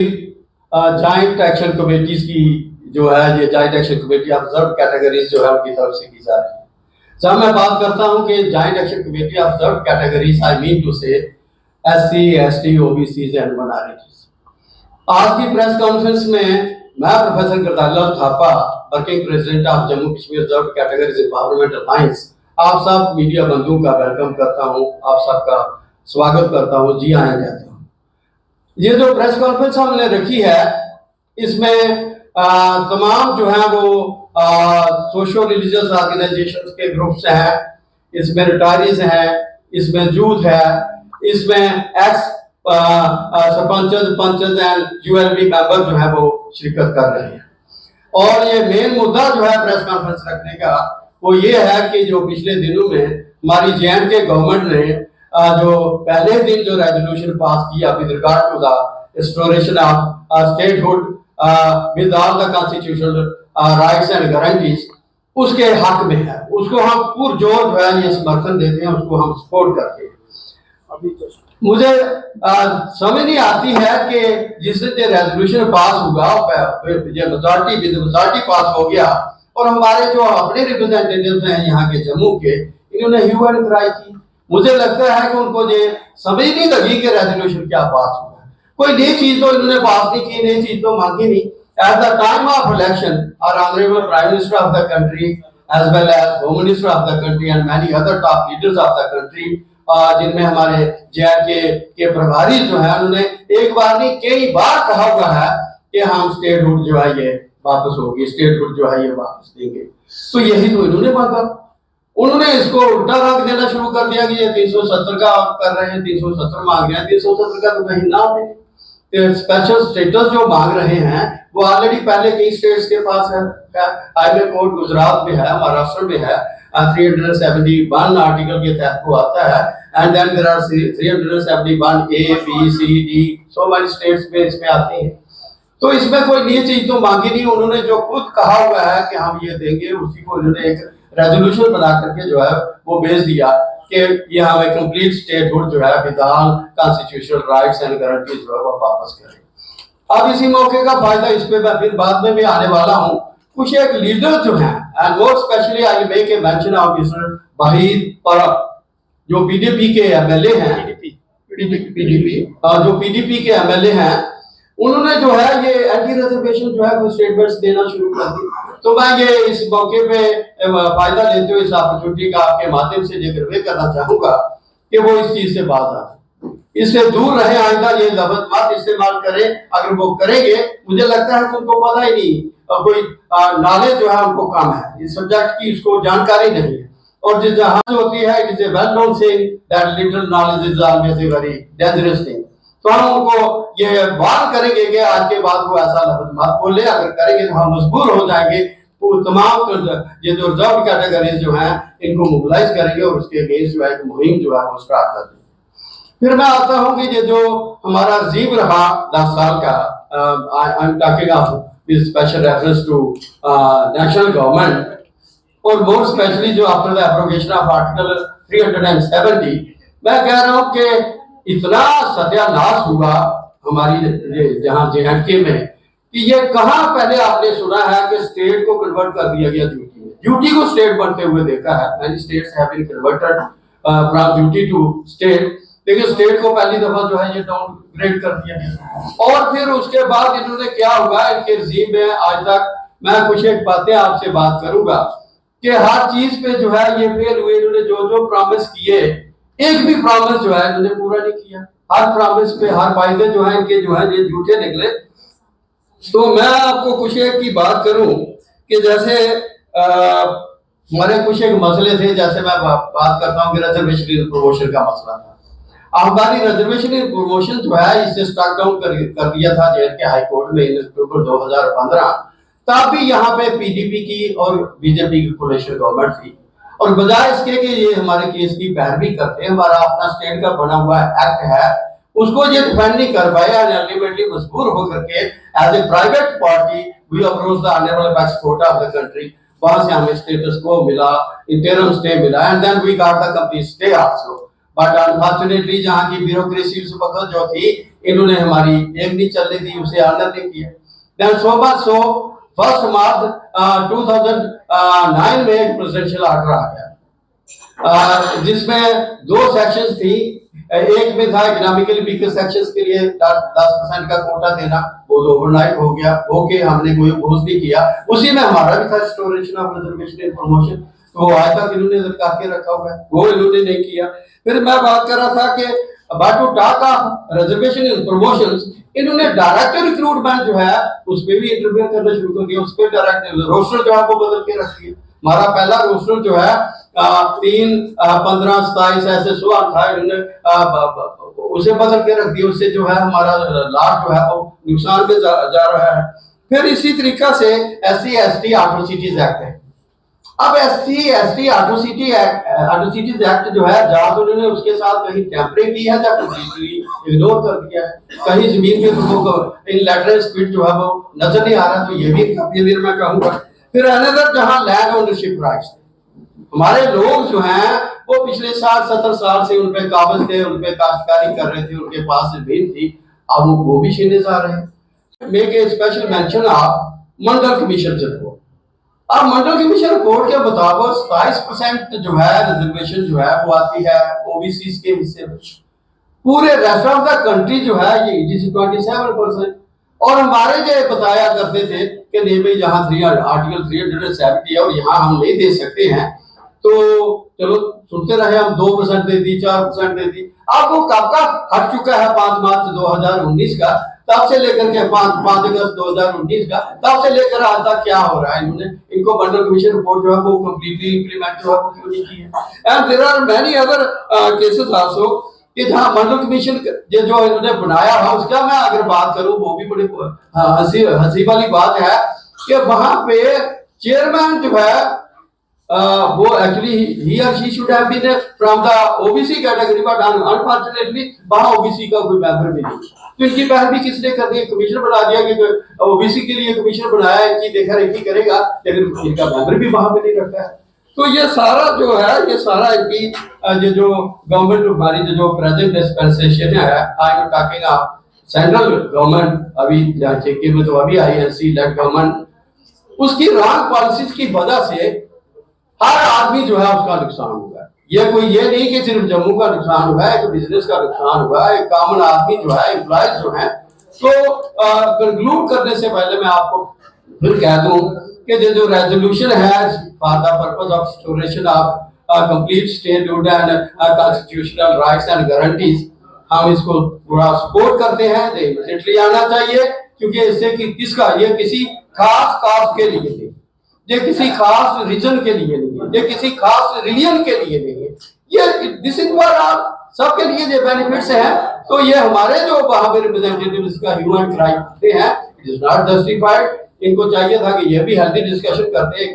Joint action committees की जो है ये joint action committee observe categories जो है उनकी तरफ से की जा रही है। जब मैं बात करता हूं कि joint action committee observe categories I mean to say SC, ST, OBCs and minorities. आज की प्रेस कॉन्फ्रेंस में मैं professor Girdhari Thapa, working president of Jammu Kashmir reserve categories empowerment alliance, आप सब मीडिया बंधुओं का वेलकम करता हूं, आप सबका स्वागत करता हूं, जी आए कहता हूं। ये जो प्रेस कॉन्फ्रेंस हमने रखी है इसमें तमाम जो है वो सोशल रिलीजियस ऑर्गेनाइजेशंस के ग्रुप्स हैं, इसमें रिटायरीज हैं, इसमें यूथ है, इसमें x sarpanches and ULB member जो है वो शिरकत कर रहे हैं। और ये मेन मुद्दा जो है प्रेस कॉन्फ्रेंस रखने का वो ये है कि जो पिछले दिनों में हमारी JNK गवर्नमेंट ने जो पहले दिन जो रेजोल्यूशन पास किया with regard to the restoration of statehood with all the constitutional rights and guarantees, उसके हक में है, उसको हम पुरजोर जो है ये समर्थन देते हैं, उसको हम सपोर्ट करते हैं। मुझे समझ नहीं आती है कि जिस दिन रेजोल्यूशन पास होगा मेजॉरिटी पास हो गया और हमारे जो अपने रिप्रेजेंटेटिव्स हैं यहाँ के जम्मू के, इन्होंने ह्यू एंड क्राई की। मुझे लगता है कि उनको ये समझ नहीं लगी कि रेजोल्यूशन क्या पास हुआ। कोई नई चीज तो इन्होंने पास नहीं की, नई चीज तो मांगी नहीं। At the time of election our honourable prime minister of the country as well as home minister of the country and many other top leaders of the country, जिनमें हमारे JNK के प्रभारी जो है उन्होंने एक बार नहीं कई बार कहा हुआ है कि हम स्टेटहुड जो है ये वापस होगी, स्टेटहुड जो है ये वापस देंगे। तो यही तो इन्होंने मांगा। उन्होंने इसको उल्टा रख देना शुरू कर दिया कि ये 370 का कर रहे हैं, 370 मांग रहे हैं, 370 का तो कहीं ना है। स्पेशल स्टेटस जो मांग रहे हैं वो ऑलरेडी पहले कई स्टेट्स के पास है। हाईवे कोर्ट गुजरात में है, महाराष्ट्र में है, 371 आर्टिकल के तहत वो आता है, and then there are 371 A, B, C, D, so many states में इसमें आती है। तो इसमें कोई नई चीज तो मांगी नहीं, उन्होंने जो खुद कहा हुआ है कि हम ये देंगे उसी को उन्होंने एक रेजोल्यूशन बना करके जो है वो भेज दिया कि ये हमें कंप्लीट स्टेटहुड जो है without constitutional rights and guarantees जो है वो वापस करें। अब इसी मौके का फायदा इस पे मैं फिर बाद में भी आने वाला हूं। कुछ एक लीडर जो हैं and more specially I make a mention of mister Waheed परब, जो PDP के MLA हैं, जो PDP के MLA हैं, उन्होंने जो है ये एंटी रिजर्वेशन जो है वो स्टेटमेंट्स देना शुरू कर दी। तो मैं ये इस मौके पे फायदा लेते हुए इस अपॉर्चुनिटी का आपके माध्यम से जिक्र करना चाहूंगा कि वो इस चीज से बात आ, इससे दूर रहे, आइंदा ये लफ्ज मत इस्तेमाल करें। अगर वो करेंगे मुझे लगता है कि उनको पता ही नहीं, कोई नॉलेज जो है उनको कम है इस सब्जेक्ट की, उसको जानकारी नहीं है। और जो जहां होती है it is a well known saying that little knowledge is always a very dangerous thing. तो हम उनको ये वार्न करेंगे कि आज के बाद वो ऐसा लफ्ज मत बोले, अगर करेंगे तो हम मजबूर हो जाएंगे। तो तमाम ये जो रिजर्व कैटेगरीज जो हैं इनको मोबिलाइज करेंगे और उसके अगेंस्ट जो है मुहिम जो है वो स्टार्ट कर देंगे। फिर मैं आता हूं कि ये जो हमारा जीव रहा 10 साल का, I am talking of with special reference to national government और मोर स्पेशली जो after the abrogation of article 370, मैं कह रहा हूं कि इतना सत्यानाश हुआ हमारी जहां JNK में कि ये कहां पहले आपने सुना है कि स्टेट को कन्वर्ट कर दिया गया ड्यूटी में। ड्यूटी को स्टेट बनते हुए देखा है, many states have been converted from duty to state, लेकिन स्टेट को पहली दफा जो है ये डाउनग्रेड कर दिया गया। और फिर उसके बाद इन्होंने क्या हुआ इनके रिजीम में, आज तक मैं कुछ एक बातें आपसे बात करूंगा कि हर चीज पे जो है ये फेल हुए। इन्होंने जो जो प्रॉमिस किए, एक भी प्रॉमिस जो है इन्होंने पूरा नहीं किया। हर प्रॉमिस पे हर वायदे जो है इनके जो है ये झूठे निकले। तो मैं आपको कुछ एक की बात करूं कि जैसे हमारे कुछ एक मसले थे, जैसे मैं बात करता हूं कि रिजर्वेशन प्रमोशन का मसला था। हमारी रिजर्वेशन प्रमोशन जो है इसे स्टॉक डाउन कर दिया था JNK हाई कोर्ट में इन अक्टूबर 2015। तब भी यहाँ पे PDP की और BJP की कोalition गवर्नमेंट थी, और बजाय इसके कि ये हमारे केस की पैरवी करते, हमारा अपना स्टेट का बना हुआ एक्ट है उसको ये डिफेंड नहीं कर पाए, एंड अल्टीमेटली मजबूर होकर के as a private party we approach the honourable apex court of the country. वहां से हमें स्टेटस को मिला, इंटरिम स्टे मिला, and then we got the complete stay also. But unfortunately जहां की ब्यूरोक्रेसी उस वक्त जो थी इन्होंने हमारी एक नहीं चलने दी, उसे ऑनर नहीं किया। देन सो 1 मार्च 2009 में एक प्रेसिडेंशियल ऑर्डर आ गया जिसमें 2 सेक्शंस थी। एक में था इकोनॉमिकली वीकर सेक्शंस के लिए 10% का कोटा देना, वो तो ओवरनाइट हो गया। ओके, हमने कोई अपोज नहीं किया। उसी में हमारा भी था restoration of reservation and promotion, तो वो आज तक इन्होंने लटका के रखा हुआ है, वो इन्होंने नहीं किया। फिर मैं बात कर रहा था कि about to talk of reservation and promotions, इन्होंने डायरेक्ट रिक्रूटमेंट जो है उस पे भी इंटरफेयर करना शुरू कर दिया। उस पे डायरेक्ट रोस्टर जो है वो बदल के रख दिया। हमारा पहला रोस्टर जो है 3, 15, 27 ऐसे 16 था, इन्होंने उसे बदल के रख दिया। उससे जो है हमारा लाभ जो है वो नुकसान में जा रहा है। फिर इसी तरीका से SC/ST एट्रोसिटीज एक्ट है। अब SC/ST एट्रोसिटीज एक्ट जो है, जहाँ तो उन्होंने उसके साथ कहीं टेम्परिंग की है या कंप्लीटली इग्नोर कर दिया है। कहीं जमीन पे तो इन लेटर स्पीड जो है वो नजर नहीं आ रहा, तो ये भी काफी देर में कहूंगा। फिर अनदर जहाँ लैंड ओनरशिप राइट्स, हमारे लोग जो हैं वो पिछले 60-70 साल से उन पे काबज थे, उन पे काश्तकारी कर रहे थे, उनके पास जमीन थी, अब वो भी छीने जा रहे हैं। Make a special mention of Mandal commission report. अब मंडल कमीशन रिपोर्ट के मुताबिक 27% जो है रिजर्वेशन जो है वो आती है ओबीसी के हिस्से में। पूरे रेस्ट ऑफ द कंट्री जो है ये 27%। और हमारे जो बताया करते थे कि नहीं भाई, जहाँ आर्टिकल 370 है और यहाँ हम नहीं दे सकते हैं, तो चलो सुनते रहे, हम 2% दे दी, 4% दे दी। अब वो कब का हट चुका है, 5 मार्च 2019 का, तब से लेकर के 5 अगस्त 2019 का, तब से लेकर आज तक क्या हो रहा है। इनको मंडल कमीशन रिपोर्ट जो है वो कंप्लीटली इंप्लीमेंट जो है वो क्यों नहीं की है। And there are many other cases also कि जहां मंडल कमीशन जो इन्होंने बनाया है उसका मैं अगर बात करूं, वो भी बड़ी हंसी वाली बात है कि वहां पे चेयरमैन जो है वो एक्चुअली ही और she should have been from the OBC category, but unfortunately वहां ओबीसी का कोई मेंबर भी नहीं। तो इनकी पहल भी किसने कर दी, कमीशन बना दिया कि ओबीसी के लिए कमीशन बनाया, इनकी देखा रेखी करेगा, लेकिन इनका मेंबर भी वहां पे नहीं रखा है। तो ये सारा जो है, ये सारा इनकी जो गवर्नमेंट हमारी जो प्रेजेंट डिस्पेंसेशन है, आई am talking of central government, अभी जेके में तो अभी INC लेड गवर्नमेंट, उसकी रॉन्ग पॉलिसीज की वजह से हर आदमी जो है उसका नुकसान हुआ है। ये नहीं कि सिर्फ जम्मू का नुकसान हुआ है, एक बिजनेस का नुकसान हुआ है, एक कॉमन आदमी जो है, एम्प्लॉयज जो है। तो कंक्लूड करने से पहले मैं आपको फिर कह दूं कि जो रेजोल्यूशन है for the purpose of restoration of complete statehood and constitutional rights and guarantees, हम इसको पूरा सपोर्ट करते हैं। इमीडिएटली आना चाहिए, क्योंकि इससे कि किसका, ये किसी खास कास्ट के लिए नहीं, ये किसी खास रीजन के लिए नहीं है, ये किसी खास रिलीजन के लिए नहीं है, ये दिस इज फॉर ऑल, सबके लिए ये बेनिफिट्स हैं। तो ये हमारे जो वहां पे रिप्रेजेंटेटिव्स का ह्यूमन क्राइम करते हैं, इट इज नॉट जस्टिफाइड। इनको चाहिए था कि ये भी हेल्दी डिस्कशन करते हैं।